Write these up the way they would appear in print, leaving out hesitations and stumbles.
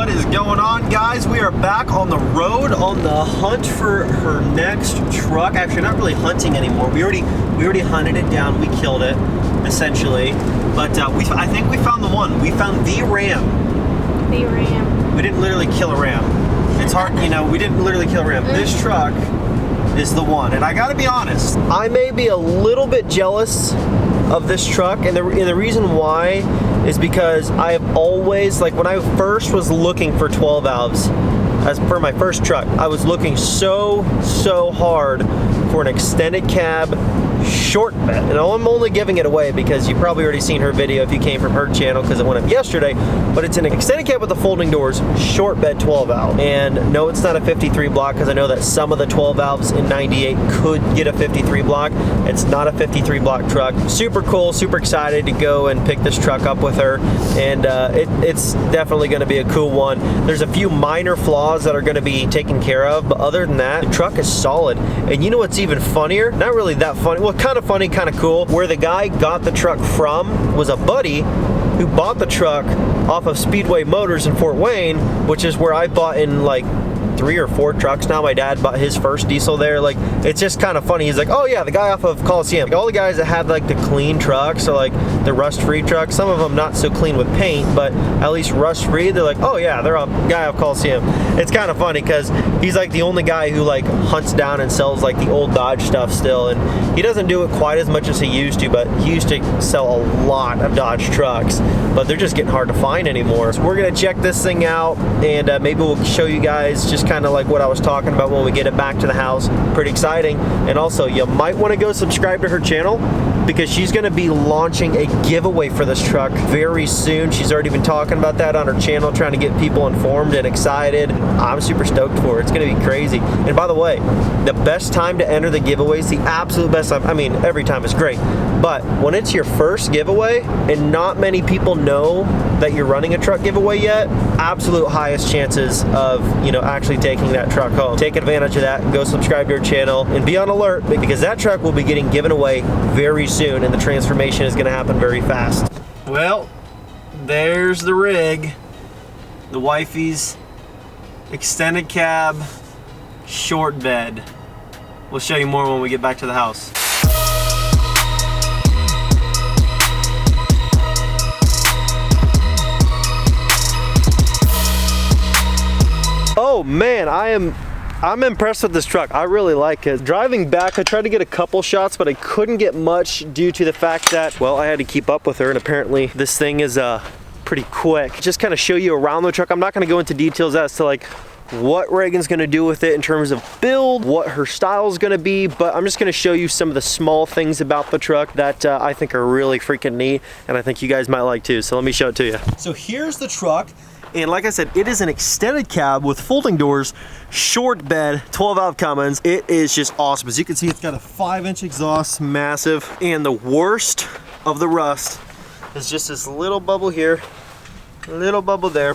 What is going on, guys? We are back on the road on the hunt for her next truck. Actually, not really hunting anymore. We already hunted it down. We killed it, essentially. But I think we found the one. We found the Ram. The Ram. We didn't literally kill a Ram. It's hard, you know, we didn't literally kill a Ram. This truck is the one. And I gotta be honest, I may be a little bit jealous of this truck, and the reason why is because I have always, like when I first was looking for 12 valves as per my first truck, I was looking so hard for an extended cab short bed. And I'm only giving it away because you've probably already seen her video if you came from her channel because it went up yesterday, but it's an extended cab with the folding doors, short bed 12 valve. And no, it's not a 53 block because I know that some of the 12 valves in 98 could get a 53 block. It's not a 53 block truck. Super cool, super excited to go and pick this truck up with her. And it's definitely gonna be a cool one. There's a few minor flaws that are gonna be taken care of, but other than that, the truck is solid. And you know what's even funnier? Not really that funny, well, kind of funny, kind of cool. Where the guy got the truck from was a buddy who bought the truck off of Speedway Motors in Fort Wayne, which is where I bought in like 3 or 4 trucks now. My dad bought his first diesel there. Like, it's just kind of funny. He's like, oh yeah, the guy off of Coliseum. Like, all the guys that had like the clean trucks, or like the rust-free trucks, some of them not so clean with paint, but at least rust-free, they're like, oh yeah, they're a guy off Coliseum. It's kind of funny because he's like the only guy who like hunts down and sells like the old Dodge stuff still, and he doesn't do it quite as much as he used to, but he used to sell a lot of Dodge trucks, but they're just getting hard to find anymore. So we're gonna check this thing out, and maybe we'll show you guys just kind of like what I was talking about when we get it back to the house. Pretty exciting. And also, you might want to go subscribe to her channel because she's going to be launching a giveaway for this truck very soon. She's already been talking about that on her channel, trying to get people informed and excited. I'm super stoked for it. It's going to be crazy. And by the way, the best time to enter the giveaway is the absolute best time. I mean, every time is great, but when it's your first giveaway and not many people know that you're running a truck giveaway yet, absolute highest chances of, you know, actually taking that truck home. Take advantage of that and go subscribe to her channel and be on alert because that truck will be getting given away very soon, and the transformation is going to happen very fast. Well, there's the rig. The wifey's extended cab, short bed. We'll show you more when we get back to the house. Oh man, I'm impressed with this truck. I really like it. Driving back, I tried to get a couple shots, but I couldn't get much due to the fact that, well, I had to keep up with her, and apparently this thing is pretty quick. Just kind of show you around the truck. I'm not gonna go into details as to like what Reagan's gonna do with it in terms of build, what her style is gonna be, but I'm just gonna show you some of the small things about the truck that I think are really freaking neat, and I think you guys might like too. So let me show it to you. So here's the truck. And like I said, it is an extended cab with folding doors, short bed, 12 valve Cummins. It is just awesome. As you can see, it's got a 5-inch exhaust, massive. And the worst of the rust is just this little bubble here, little bubble there,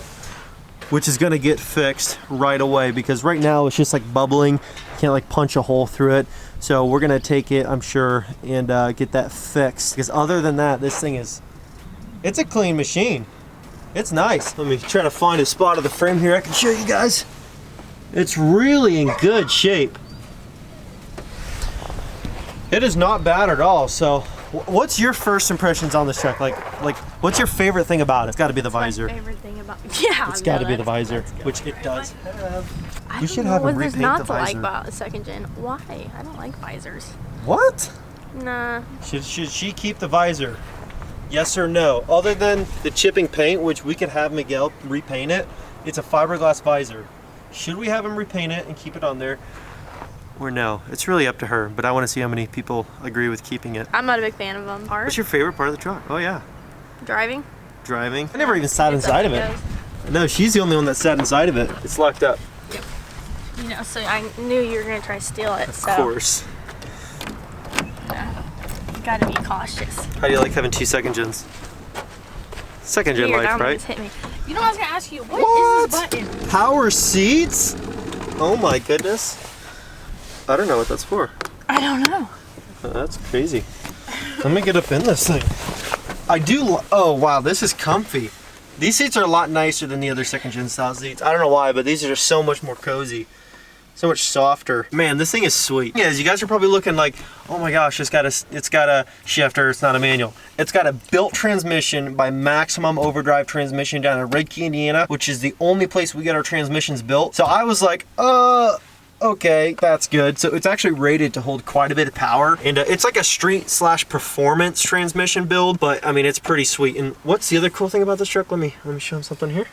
which is gonna get fixed right away because right now it's just like bubbling. You can't like punch a hole through it. So we're gonna take it, I'm sure, and get that fixed. Because other than that, this thing is, it's a clean machine. It's nice. Let me try to find a spot of the frame here I can show you guys. It's really in good shape. It is not bad at all. So what's your first impressions on this truck? Like what's your favorite thing about it? It's got to be the visor. My favorite thing about yeah, it's got to be the visor, which it does have. We should have them repaint the visor. There's not to like about the second gen. Why? I don't like visors. What? Nah. Should she keep the visor? Yes or no? Other than the chipping paint, which we could have Miguel repaint it, it's a fiberglass visor. Should we have him repaint it and keep it on there? Or no? It's really up to her, but I want to see how many people agree with keeping it. I'm not a big fan of them. What's your favorite part of the truck? Oh yeah. Driving. Driving? I never even sat inside of it. No, she's the only one that sat inside of it. It's locked up. Yep. You know, so I knew you were going to try to steal it. Of course. Gotta be cautious. How do you like having 2 second gens? Second gen life, right? Hit me. You know, I was gonna ask you, what is this button? Power seats? Oh my goodness. I don't know what that's for. I don't know. That's crazy. Let me get up in this thing. I do, oh wow, this is comfy. These seats are a lot nicer than the other second gen style seats. I don't know why, but these are just so much more cozy. So much softer. Man, this thing is sweet. Yeah, you guys are probably looking like, oh my gosh, it's got a shifter, it's not a manual. It's got a built transmission by Maximum Overdrive Transmission down in Red Key, Indiana, which is the only place we get our transmissions built. So I was like, okay, that's good. So it's actually rated to hold quite a bit of power, and it's like a street/performance transmission build, but I mean, it's pretty sweet. And what's the other cool thing about this truck? Let me show them something here.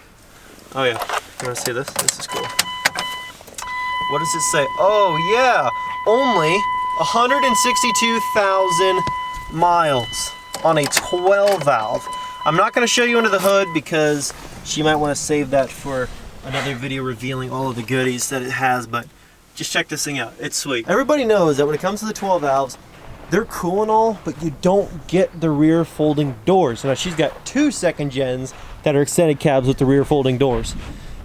Oh yeah, you wanna see this? This is cool. What does it say? Oh yeah, only 162,000 miles on a 12 valve. I'm not gonna show you under the hood because she might wanna save that for another video revealing all of the goodies that it has, but just check this thing out, it's sweet. Everybody knows that when it comes to the 12 valves, they're cool and all, but you don't get the rear folding doors. Now she's got 2 second gens that are extended cabs with the rear folding doors.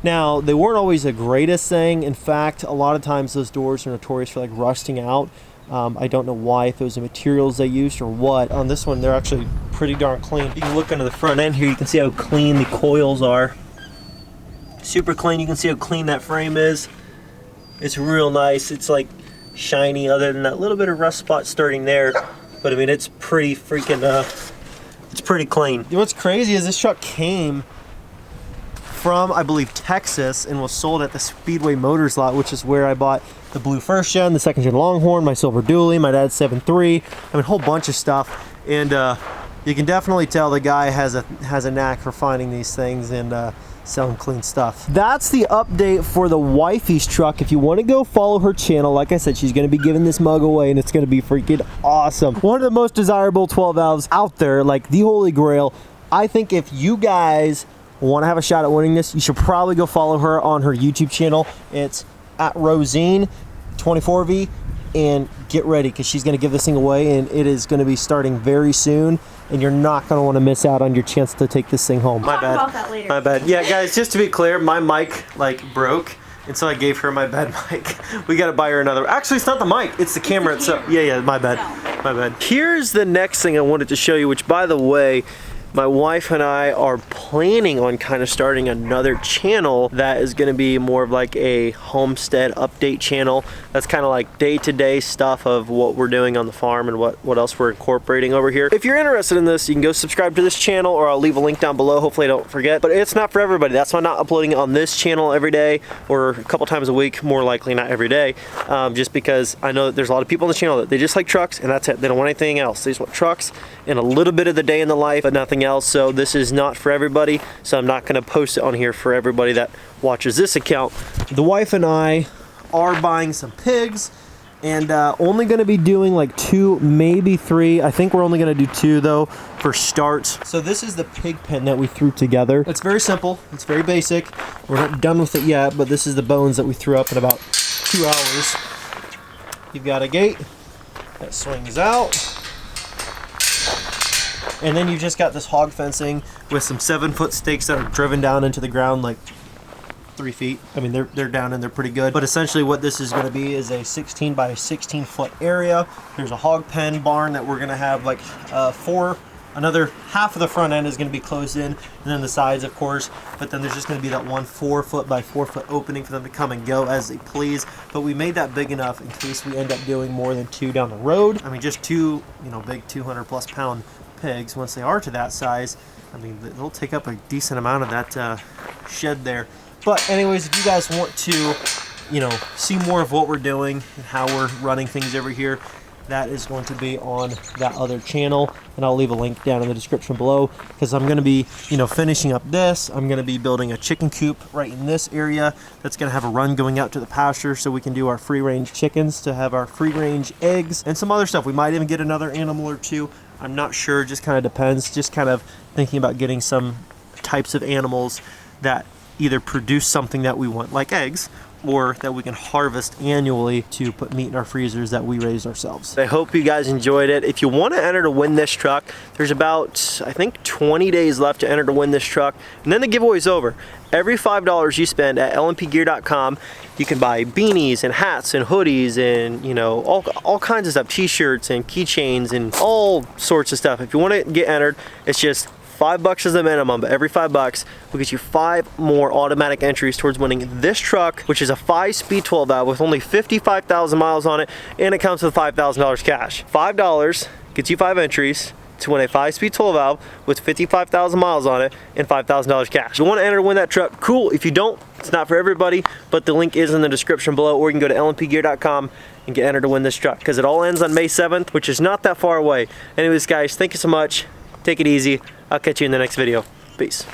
Now, they weren't always the greatest thing. In fact, a lot of times those doors are notorious for like rusting out. I don't know why, if it was the materials they used or what. On this one, they're actually pretty darn clean. You can look under the front end here, you can see how clean the coils are. Super clean, you can see how clean that frame is. It's real nice, it's like shiny other than that little bit of rust spot starting there. But I mean, it's pretty freaking, it's pretty clean. What's crazy is this truck came from, I believe, Texas, and was sold at the Speedway Motors lot, which is where I bought the blue first gen, the second gen Longhorn, my silver dually, my dad's 7.3, I mean, a whole bunch of stuff. And you can definitely tell the guy has a knack for finding these things and selling clean stuff. That's the update for the wifey's truck. If you want to go follow her channel, like I said, she's going to be giving this mug away, and it's going to be freaking awesome. One of the most desirable 12 valves out there, like the holy grail. I think if you guys want to have a shot at winning this, you should probably go follow her on her YouTube channel. It's at Rosine24V, and get ready because she's going to give this thing away, and it is going to be starting very soon, and you're not going to want to miss out on your chance to take this thing home. We'll talk about that later. My bad. Yeah, guys, just to be clear, my mic like broke, and so I gave her my bad mic. We got to buy her another. Actually, it's not the mic, it's the camera itself. Yeah, my bad. My bad. Here's the next thing I wanted to show you, which, by the way, my wife and I are planning on kind of starting another channel that is going to be more of like a homestead update channel. That's kind of like day-to-day stuff of what we're doing on the farm and what else we're incorporating over here. If you're interested in this, you can go subscribe to this channel, or I'll leave a link down below. Hopefully I don't forget, but it's not for everybody. That's why I'm not uploading it on this channel every day or a couple times a week, more likely not every day, just because I know that there's a lot of people on the channel that they just like trucks and that's it. They don't want anything else. They just want trucks and a little bit of the day in the life, but nothing else. So this is not for everybody, so I'm not going to post it on here for everybody that watches this account. The wife and I are buying some pigs, and only going to be doing like 2, maybe 3. I think we're only going to do 2 though for starts. So this is the pig pen that we threw together. It's very simple, it's very basic. We're not done with it yet, but this is the bones that we threw up in about 2 hours. You've got a gate that swings out, and then you've just got this hog fencing with some 7-foot stakes that are driven down into the ground like 3 feet. I mean, they're down and they're pretty good. But essentially what this is going to be is a 16 by 16 foot area. There's a hog pen barn that we're going to have like another half of the front end is going to be closed in, and then the sides, of course. But then there's just going to be that one 4-foot by 4-foot opening for them to come and go as they please. But we made that big enough in case we end up doing more than 2 down the road. I mean, just 2, big 200+ pound pigs. Once they are to that size, I mean, they'll take up a decent amount of that shed there. But anyways, if you guys want to, see more of what we're doing and how we're running things over here, that is going to be on that other channel, and I'll leave a link down in the description below, because I'm going to be, finishing up this. I'm going to be building a chicken coop right in this area that's going to have a run going out to the pasture so we can do our free-range chickens, to have our free-range eggs and some other stuff. We might even get another animal or 2. I'm not sure, just kind of depends. Just kind of thinking about getting some types of animals that either produce something that we want, like eggs, or that we can harvest annually to put meat in our freezers that we raise ourselves. I hope you guys enjoyed it. If you want to enter to win this truck, there's about, I think, 20 days left to enter to win this truck, and then the giveaway's over. Every $5 you spend at lmpgear.com, you can buy beanies and hats and hoodies and, all kinds of stuff, t-shirts and keychains and all sorts of stuff. If you want to get entered, it's just $5 is the minimum, but every $5 will get you 5 more automatic entries towards winning this truck, which is a 5-speed 12 valve with only 55,000 miles on it, and it comes with $5,000 cash. $5 gets you 5 entries to win a 5-speed 12 valve with 55,000 miles on it and $5,000 cash. If you want to enter to win that truck, cool. If you don't, it's not for everybody, but the link is in the description below, or you can go to lmpgear.com and get entered to win this truck, because it all ends on May 7th, which is not that far away. Anyways, guys, thank you so much. Take it easy. I'll catch you in the next video. Peace.